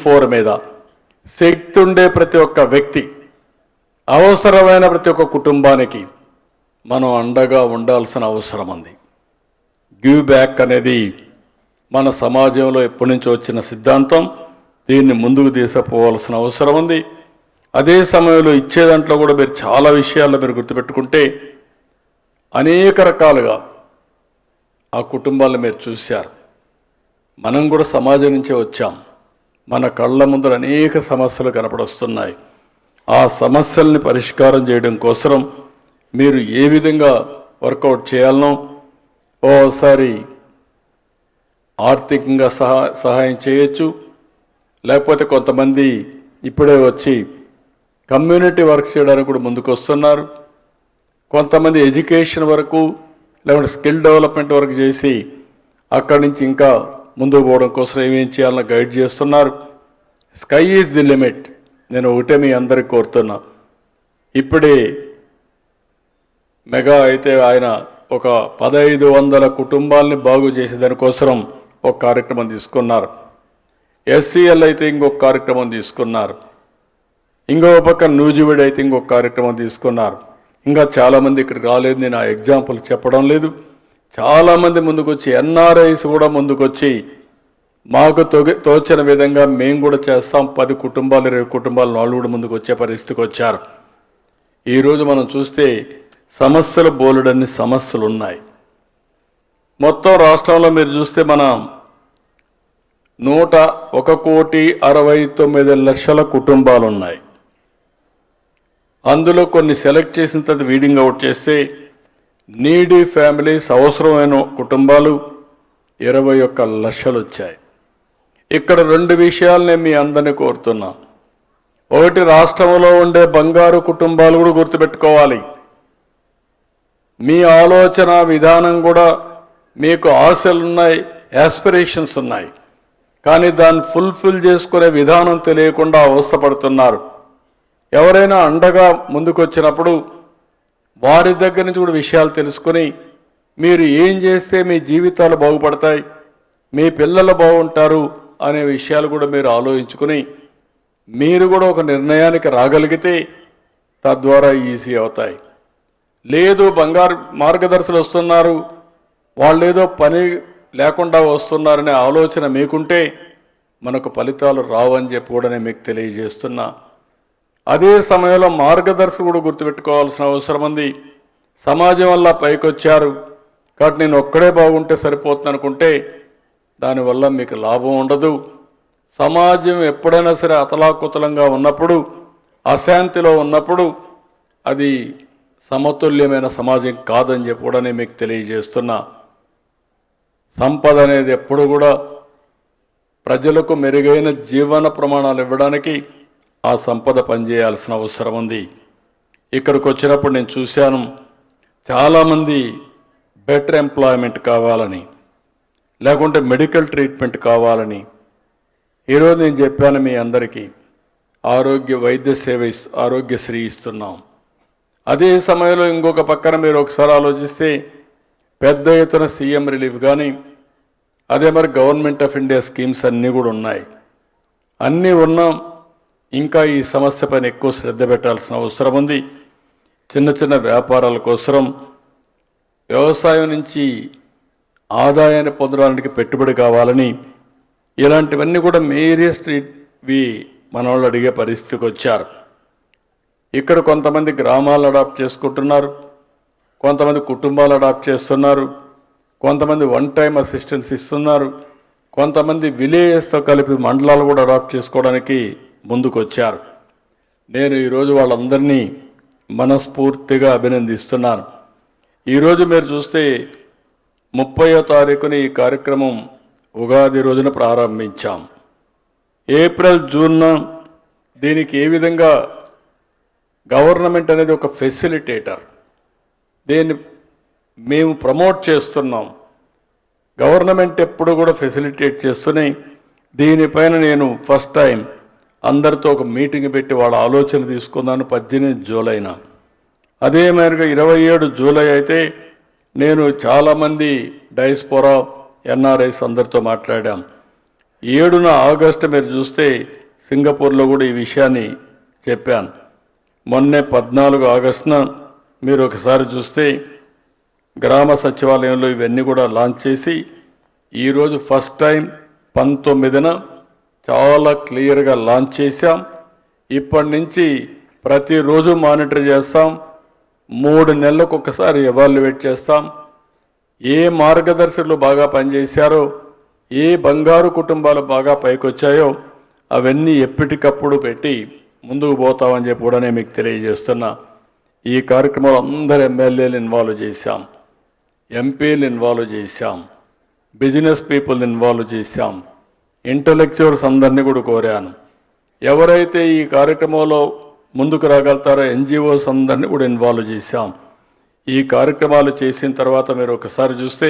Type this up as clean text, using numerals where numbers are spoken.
C4 మీద శక్తి ఉండే ప్రతి ఒక్క వ్యక్తి, అవసరమైన ప్రతి ఒక్క కుటుంబానికి మనం అండగా ఉండాల్సిన అవసరం ఉంది. గివ్ బ్యాక్ అనేది మన సమాజంలో ఎప్పటి నుంచి వచ్చిన సిద్ధాంతం. దీన్ని ముందుకు తీసుకుపోవాల్సిన అవసరం ఉంది. అదే సమయంలో ఇచ్చే దాంట్లో కూడా మీరు చాలా విషయాల్లో మీరు గుర్తుపెట్టుకుంటే అనేక రకాలుగా ఆ కుటుంబాలను మీరు చూశారు. మనం కూడా సమాజం నుంచే వచ్చాం. మన కళ్ళ ముందర అనేక సమస్యలు కనపడొస్తున్నాయి. ఆ సమస్యల్ని పరిష్కారం చేయడం కోసం మీరు ఏ విధంగా వర్కౌట్ చేయాలనో, ఓసారి ఆర్థికంగా సహాయం చేయొచ్చు, లేకపోతే కొంతమంది ఇప్పుడే వచ్చి కమ్యూనిటీ వర్క్ చేయడానికి కూడా ముందుకు వస్తున్నారు. కొంతమంది ఎడ్యుకేషన్ వరకు లేకుంటే స్కిల్ డెవలప్మెంట్ వరకు చేసి అక్కడి నుంచి ఇంకా ముందుకు పోవడం కోసం ఏమేం చేయాలని గైడ్ చేస్తున్నారు. Sky is the limit. నేను ఒకటే మీ అందరికి కోరుతున్నా, ఇప్పుడే మెగా అయితే ఆయన ఒక 1500 కుటుంబాలని బాగు చేసే దానికోసం ఒక కార్యక్రమం తీసుకున్నారు. SCL అయితే ఇంకొక కార్యక్రమం తీసుకున్నారు. ఇంకో పక్క నూజివీడు అయితే ఇంకొక కార్యక్రమం తీసుకున్నారు. ఇంకా చాలామంది ఇక్కడికి రాలేదు. నేను ఆ ఎగ్జాంపుల్ చెప్పడం లేదు. చాలామంది ముందుకొచ్చి NRIs కూడా ముందుకొచ్చి మాకు తోచిన విధంగా మేము కూడా చేస్తాం, 10 కుటుంబాలు 20 కుటుంబాలు వాళ్ళు కూడా ముందుకు వచ్చే పరిస్థితికి వచ్చారు. ఈరోజు మనం చూస్తే సమస్యలు బోలెడన్ని సమస్యలు ఉన్నాయి. మొత్తం రాష్ట్రంలో మీరు చూస్తే మనం 1,69,00,000 కుటుంబాలు ఉన్నాయి. అందులో కొన్ని సెలెక్ట్ చేసిన తర్వాత వీడింగ్ అవుట్ చేస్తే నీడీ ఫ్యామిలీస్, అవసరమైన కుటుంబాలు 21 లక్షలు వచ్చాయి. ఇక్కడ 2 విషయాలు నేను మీ అందరినీ కోరుతున్నా. ఒకటి, రాష్ట్రంలో ఉండే బంగారు కుటుంబాలు కూడా గుర్తుపెట్టుకోవాలి. మీ ఆలోచన విధానం కూడా మీకు ఆశలు ఉన్నాయి, యాస్పిరేషన్స్ ఉన్నాయి, కానీ దాన్ని ఫుల్ఫిల్ చేసుకునే విధానం తెలియకుండా అవస్థపడుతున్నారు. ఎవరైనా అండగా ముందుకొచ్చినప్పుడు వారి దగ్గర నుంచి కూడా విషయాలు తెలుసుకొని మీరు ఏం చేస్తే మీ జీవితాలు బాగుపడతాయి, మీ పిల్లలు బాగుంటారు అనే విషయాలు కూడా మీరు ఆలోచించుకొని మీరు కూడా ఒక నిర్ణయానికి రాగలిగితే తద్వారా ఈజీ అవుతాయి. లేదు బంగారు మార్గదర్శులు వస్తున్నారు, వాళ్ళు ఏదో పని లేకుండా వస్తున్నారనే ఆలోచన మీకుంటే మనకు ఫలితాలు రావని చెప్పి కూడా నేను మీకు తెలియజేస్తున్నా. అదే సమయంలో మార్గదర్శకుడు కూడా గుర్తుపెట్టుకోవాల్సిన అవసరం ఉంది. సమాజం వల్ల పైకొచ్చారు కాబట్టి నేను ఒక్కడే బాగుంటే సరిపోతుంది అనుకుంటే దానివల్ల మీకు లాభం ఉండదు. సమాజం ఎప్పుడైనా సరే అతలాకుతలంగా ఉన్నప్పుడు, అశాంతిలో ఉన్నప్పుడు అది సమతుల్యమైన సమాజం కాదని చెప్పి కూడా నేను మీకు తెలియజేస్తున్నా. సంపద అనేది ఎప్పుడు కూడా ప్రజలకు మెరుగైన జీవన ప్రమాణాలు ఇవ్వడానికి ఆ సంపద పనిచేయాల్సిన అవసరం ఉంది. ఇక్కడికి వచ్చినప్పుడు నేను చూశాను, చాలామంది బెటర్ ఎంప్లాయ్మెంట్ కావాలని, లేకుంటే మెడికల్ ట్రీట్మెంట్ కావాలని. ఈరోజు నేను చెప్పాను మీ అందరికీ, వైద్య సేవ ఆరోగ్యశ్రీ ఇస్తున్నాం. అదే సమయంలో ఇంకొక పక్కన మీరు ఒకసారి ఆలోచిస్తే పెద్ద ఎత్తున సీఎం రిలీఫ్ కానీ, అదే మరి గవర్నమెంట్ ఆఫ్ ఇండియా స్కీమ్స్ అన్నీ కూడా ఉన్నాయి. అన్నీ ఉన్నాం. ఇంకా ఈ సమస్య పైన ఎక్కువ శ్రద్ధ పెట్టాల్సిన అవసరం ఉంది. చిన్న చిన్న వ్యాపారాల కోసం, వ్యవసాయం నుంచి ఆదాయాన్ని పొందడానికి పెట్టుబడి కావాలని, ఇలాంటివన్నీ కూడా మేరియా స్ట్రీట్వి మన వాళ్ళు అడిగే పరిస్థితికి వచ్చారు. ఇక్కడ కొంతమంది గ్రామాలు అడాప్ట్ చేసుకుంటున్నారు, కొంతమంది కుటుంబాలు అడాప్ట్ చేస్తున్నారు, కొంతమంది వన్ టైం అసిస్టెన్స్ ఇస్తున్నారు, కొంతమంది విలేజెస్తో కలిపి మండలాలు కూడా అడాప్ట్ చేసుకోవడానికి ముందుకు వచ్చారు. నేను ఈరోజు వాళ్ళందరినీ మనస్ఫూర్తిగా అభినందిస్తున్నాను. ఈరోజు మీరు చూస్తే 30వ తారీఖున ఈ కార్యక్రమం ఉగాది రోజున ప్రారంభించాం. ఏప్రిల్, జూన్ దీనికి ఏ విధంగా గవర్నమెంట్ అనేది ఒక ఫెసిలిటేటర్, దీన్ని మేము ప్రమోట్ చేస్తున్నాం. గవర్నమెంట్ ఎప్పుడు కూడా ఫెసిలిటేట్ చేస్తూనే దీనిపైన నేను ఫస్ట్ టైం అందరితో ఒక మీటింగ్ పెట్టి వాళ్ళ ఆలోచన తీసుకున్నాను 18 జూలైన. అదే మేరకు 27 జూలై అయితే నేను చాలామంది డయాస్పోరా NRIs అందరితో మాట్లాడాం. 7న ఆగస్టు మీరు చూస్తే సింగపూర్లో కూడా ఈ విషయాన్ని చెప్పాను. మొన్నే 14 ఆగస్టున మీరు ఒకసారి చూస్తే గ్రామ సచివాలయంలో ఇవన్నీ కూడా లాంచ్ చేసి ఈరోజు ఫస్ట్ టైం 19న చాలా క్లియర్గా లాంచ్ చేశాం. ఇప్పటి నుంచి ప్రతిరోజు మానిటర్ చేస్తాం. 3 నెలలకు ఒకసారి ఎవాల్యుయేట్ చేస్తాం. ఏ మార్గదర్శకులు బాగా పనిచేశారో, ఏ బంగారు కుటుంబాలు బాగా పైకొచ్చాయో అవన్నీ ఎప్పటికప్పుడు పెట్టి ముందుకు పోతామని చెప్పి కూడా నేను మీకు తెలియజేస్తున్నా. ఈ కార్యక్రమంలో అందరు ఎమ్మెల్యేలు ఇన్వాల్వ్ చేశాం, ఎంపీలు ఇన్వాల్వ్ చేశాం, బిజినెస్ పీపుల్ ఇన్వాల్వ్ చేశాం, ఇంటలెక్చువల్స్ అందరినీ కూడా కోరాను. ఎవరైతే ఈ కార్యక్రమంలో ముందుకు రాగలుగుతారో ఎన్జిఓస్ అందరినీ కూడా ఇన్వాల్వ్ చేశాం. ఈ కార్యక్రమాలు చేసిన తర్వాత మీరు ఒకసారి చూస్తే